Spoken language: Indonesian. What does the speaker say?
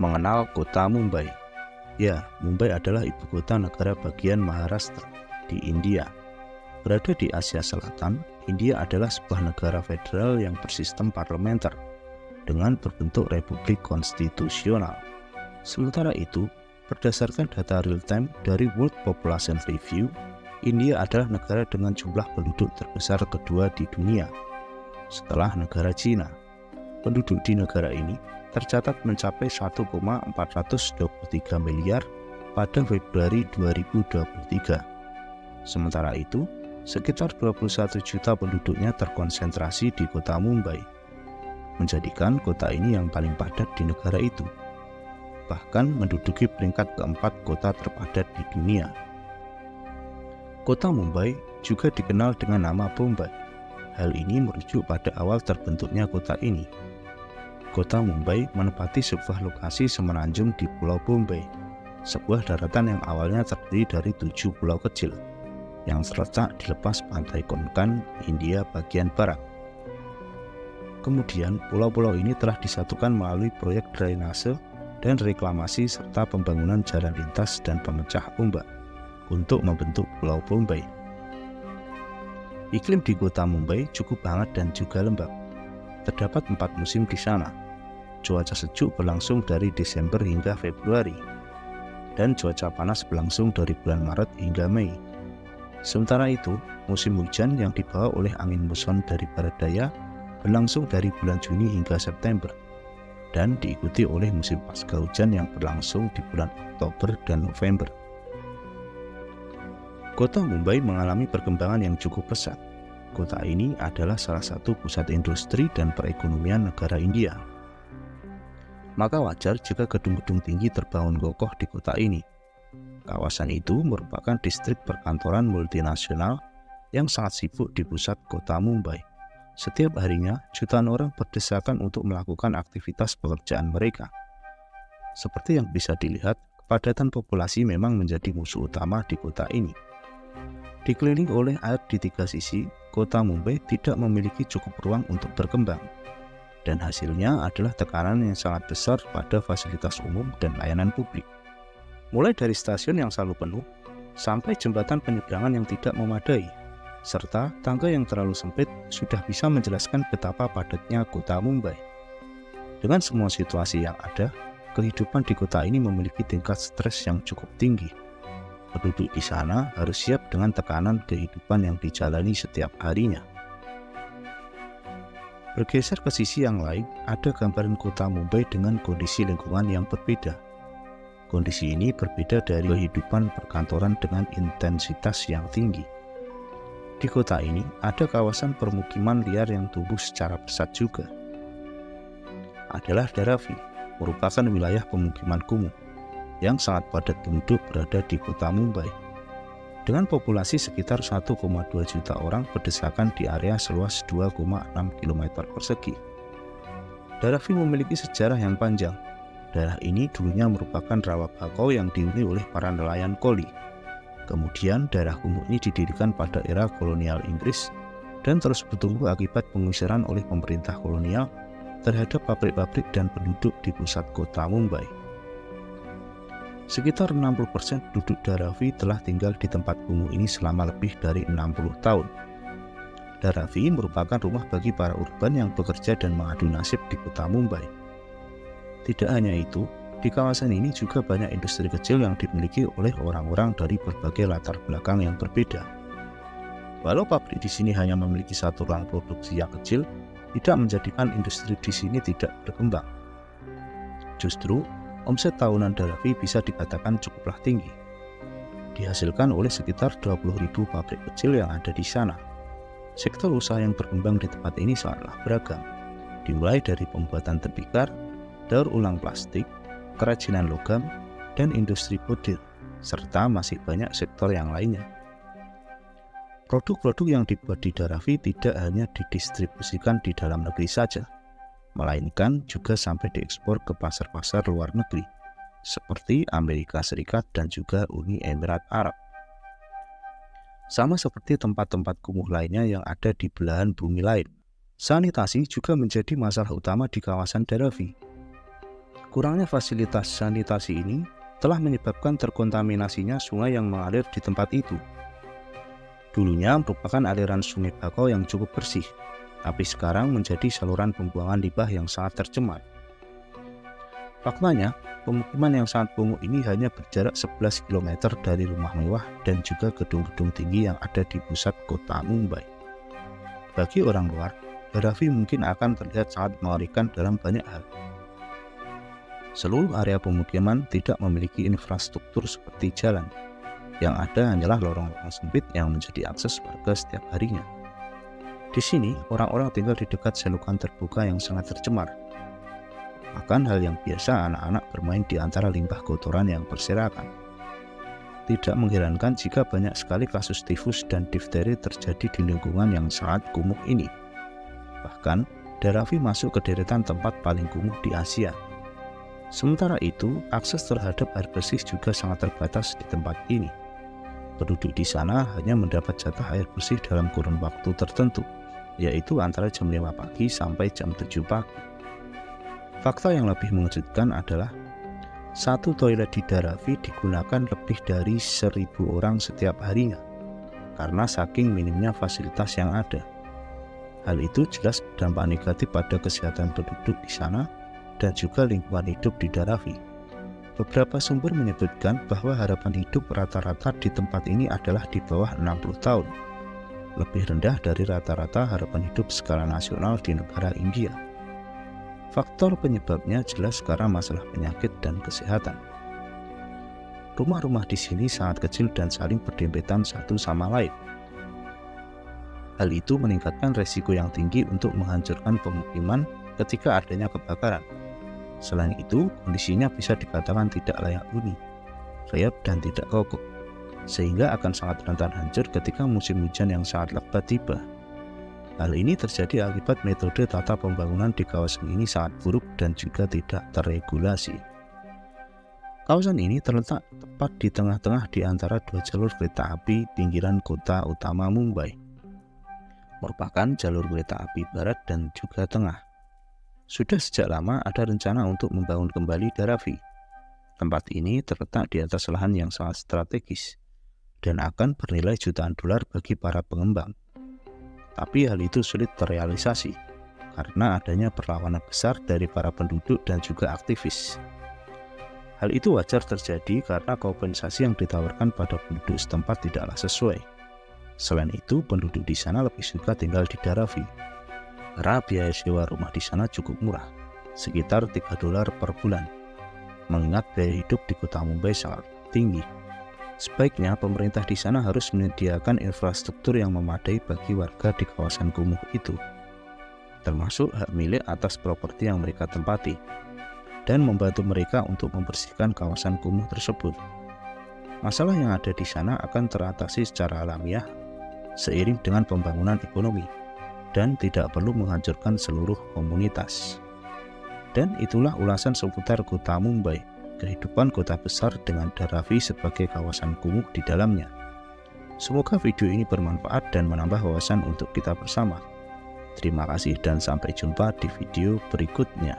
mengenal kota Mumbai. Ya, Mumbai adalah ibu kota negara bagian Maharashtra di India. Berada di Asia Selatan, India adalah sebuah negara federal yang bersistem parlementer dengan berbentuk republik konstitusional. Sementara itu, berdasarkan data real-time dari World Population Review, India adalah negara dengan jumlah penduduk terbesar kedua di dunia, setelah negara Cina. Penduduk di negara ini tercatat mencapai 1,423 miliar pada Februari 2023. Sementara itu, sekitar 21 juta penduduknya terkonsentrasi di kota Mumbai, menjadikan kota ini yang paling padat di negara itu, bahkan menduduki peringkat keempat kota terpadat di dunia. Kota Mumbai juga dikenal dengan nama Bombay. Hal ini merujuk pada awal terbentuknya kota ini. Kota Mumbai menempati sebuah lokasi semenanjung di Pulau Bombay, sebuah daratan yang awalnya terdiri dari 7 pulau kecil yang terletak di lepas pantai Konkan, India bagian barat. Kemudian, pulau-pulau ini telah disatukan melalui proyek drainase dan reklamasi serta pembangunan jalan lintas dan pemecah ombak untuk membentuk Pulau Bombay. Iklim di kota Mumbai cukup hangat dan juga lembab. Terdapat 4 musim di sana. Cuaca sejuk berlangsung dari Desember hingga Februari, dan cuaca panas berlangsung dari bulan Maret hingga Mei. Sementara itu, musim hujan yang dibawa oleh angin muson dari barat daya berlangsung dari bulan Juni hingga September, dan diikuti oleh musim pasca hujan yang berlangsung di bulan Oktober dan November. Kota Mumbai mengalami perkembangan yang cukup pesat. Kota ini adalah salah satu pusat industri dan perekonomian negara India. Maka wajar jika gedung-gedung tinggi terbangun kokoh di kota ini. Kawasan itu merupakan distrik perkantoran multinasional yang sangat sibuk di pusat kota Mumbai. Setiap harinya, jutaan orang berdesakan untuk melakukan aktivitas pekerjaan mereka. Seperti yang bisa dilihat, kepadatan populasi memang menjadi musuh utama di kota ini. Dikelilingi oleh air di 3 sisi, kota Mumbai tidak memiliki cukup ruang untuk berkembang. Dan hasilnya adalah tekanan yang sangat besar pada fasilitas umum dan layanan publik. Mulai dari stasiun yang selalu penuh, sampai jembatan penyeberangan yang tidak memadai, serta tangga yang terlalu sempit sudah bisa menjelaskan betapa padatnya kota Mumbai. Dengan semua situasi yang ada, kehidupan di kota ini memiliki tingkat stres yang cukup tinggi. Penduduk di sana harus siap dengan tekanan kehidupan yang dijalani setiap harinya. Bergeser ke sisi yang lain, ada gambaran kota Mumbai dengan kondisi lingkungan yang berbeda. Kondisi ini berbeda dari kehidupan perkantoran dengan intensitas yang tinggi. Di kota ini, ada kawasan permukiman liar yang tumbuh secara pesat juga. Adalah Dharavi, merupakan wilayah pemukiman kumuh yang sangat padat penduduk berada di kota Mumbai. Dengan populasi sekitar 1,2 juta orang berdesakan di area seluas 2,6 km persegi. Dharavi memiliki sejarah yang panjang. Daerah ini dulunya merupakan rawa bakau yang dihuni oleh para nelayan koli. Kemudian daerah kumuh ini didirikan pada era kolonial Inggris dan terus bertumbuh akibat pengusiran oleh pemerintah kolonial terhadap pabrik-pabrik dan penduduk di pusat kota Mumbai. Sekitar 60% penduduk Dharavi telah tinggal di tempat kumuh ini selama lebih dari 60 tahun. Dharavi merupakan rumah bagi para urban yang bekerja dan mengadu nasib di kota Mumbai. Tidak hanya itu, di kawasan ini juga banyak industri kecil yang dimiliki oleh orang-orang dari berbagai latar belakang yang berbeda. Walau pabrik di sini hanya memiliki satu ruang produksi yang kecil, tidak menjadikan industri di sini tidak berkembang. Justru, omset tahunan Dharavi bisa dikatakan cukuplah tinggi. Dihasilkan oleh sekitar 20.000 pabrik kecil yang ada di sana. Sektor usaha yang berkembang di tempat ini sangatlah beragam, dimulai dari pembuatan tembikar, daur ulang plastik, kerajinan logam, dan industri kudir, serta masih banyak sektor yang lainnya. Produk-produk yang dibuat di Dharavi tidak hanya didistribusikan di dalam negeri saja, melainkan juga sampai diekspor ke pasar-pasar luar negeri, seperti Amerika Serikat dan juga Uni Emirat Arab. Sama seperti tempat-tempat kumuh lainnya yang ada di belahan bumi lain, sanitasi juga menjadi masalah utama di kawasan Dharavi. Kurangnya fasilitas sanitasi ini telah menyebabkan terkontaminasinya sungai yang mengalir di tempat itu. Dulunya merupakan aliran sungai Bakau yang cukup bersih, tapi sekarang menjadi saluran pembuangan limbah yang sangat tercemar. Faktanya, pemukiman yang sangat kumuh ini hanya berjarak 11 km dari rumah mewah dan juga gedung-gedung tinggi yang ada di pusat kota Mumbai. Bagi orang luar, Dharavi mungkin akan terlihat sangat mengerikan dalam banyak hal. Seluruh area pemukiman tidak memiliki infrastruktur seperti jalan. Yang ada hanyalah lorong-lorong sempit yang menjadi akses warga setiap harinya. Di sini, orang-orang tinggal di dekat selokan terbuka yang sangat tercemar. Bahkan hal yang biasa anak-anak bermain di antara limbah kotoran yang berserakan. Tidak mengherankan jika banyak sekali kasus tifus dan difteri terjadi di lingkungan yang sangat kumuh ini. Bahkan, Dharavi masuk ke deretan tempat paling kumuh di Asia. Sementara itu, akses terhadap air bersih juga sangat terbatas di tempat ini. Penduduk di sana hanya mendapat jatah air bersih dalam kurun waktu tertentu, yaitu antara jam 5 pagi sampai jam 7 pagi. Fakta yang lebih mengejutkan adalah satu toilet di Dharavi digunakan lebih dari 1.000 orang setiap harinya karena saking minimnya fasilitas yang ada. Hal itu jelas berdampak negatif pada kesehatan penduduk di sana dan juga lingkungan hidup di Dharavi. Beberapa sumber menyebutkan bahwa harapan hidup rata-rata di tempat ini adalah di bawah 60 tahun, lebih rendah dari rata-rata harapan hidup skala nasional di negara India. Faktor penyebabnya jelas karena masalah penyakit dan kesehatan. Rumah-rumah di sini sangat kecil dan saling berdempetan satu sama lain. Hal itu meningkatkan resiko yang tinggi untuk menghancurkan pemukiman ketika adanya kebakaran. Selain itu, kondisinya bisa dikatakan tidak layak huni, reot dan tidak kokoh, sehingga akan sangat rentan hancur ketika musim hujan yang sangat lebat tiba. Hal ini terjadi akibat metode tata pembangunan di kawasan ini sangat buruk dan juga tidak terregulasi. Kawasan ini terletak tepat di tengah-tengah di antara dua jalur kereta api pinggiran kota utama Mumbai. Merupakan jalur kereta api barat dan juga tengah. Sudah sejak lama ada rencana untuk membangun kembali Dharavi. Tempat ini terletak di atas lahan yang sangat strategis dan akan bernilai jutaan dolar bagi para pengembang. Tapi hal itu sulit terrealisasi karena adanya perlawanan besar dari para penduduk dan juga aktivis. Hal itu wajar terjadi karena kompensasi yang ditawarkan pada penduduk setempat tidaklah sesuai. Selain itu, penduduk di sana lebih suka tinggal di Dharavi karena biaya sewa rumah di sana cukup murah, sekitar $3 per bulan. Mengingat biaya hidup di kota Mumbai sangat tinggi, sebaiknya pemerintah di sana harus menyediakan infrastruktur yang memadai bagi warga di kawasan kumuh itu, termasuk hak milik atas properti yang mereka tempati, dan membantu mereka untuk membersihkan kawasan kumuh tersebut. Masalah yang ada di sana akan teratasi secara alamiah seiring dengan pembangunan ekonomi, dan tidak perlu menghancurkan seluruh komunitas. Dan itulah ulasan seputar kota Mumbai, kehidupan kota besar dengan Dharavi sebagai kawasan kumuh di dalamnya. Semoga video ini bermanfaat dan menambah wawasan untuk kita bersama. Terima kasih dan sampai jumpa di video berikutnya.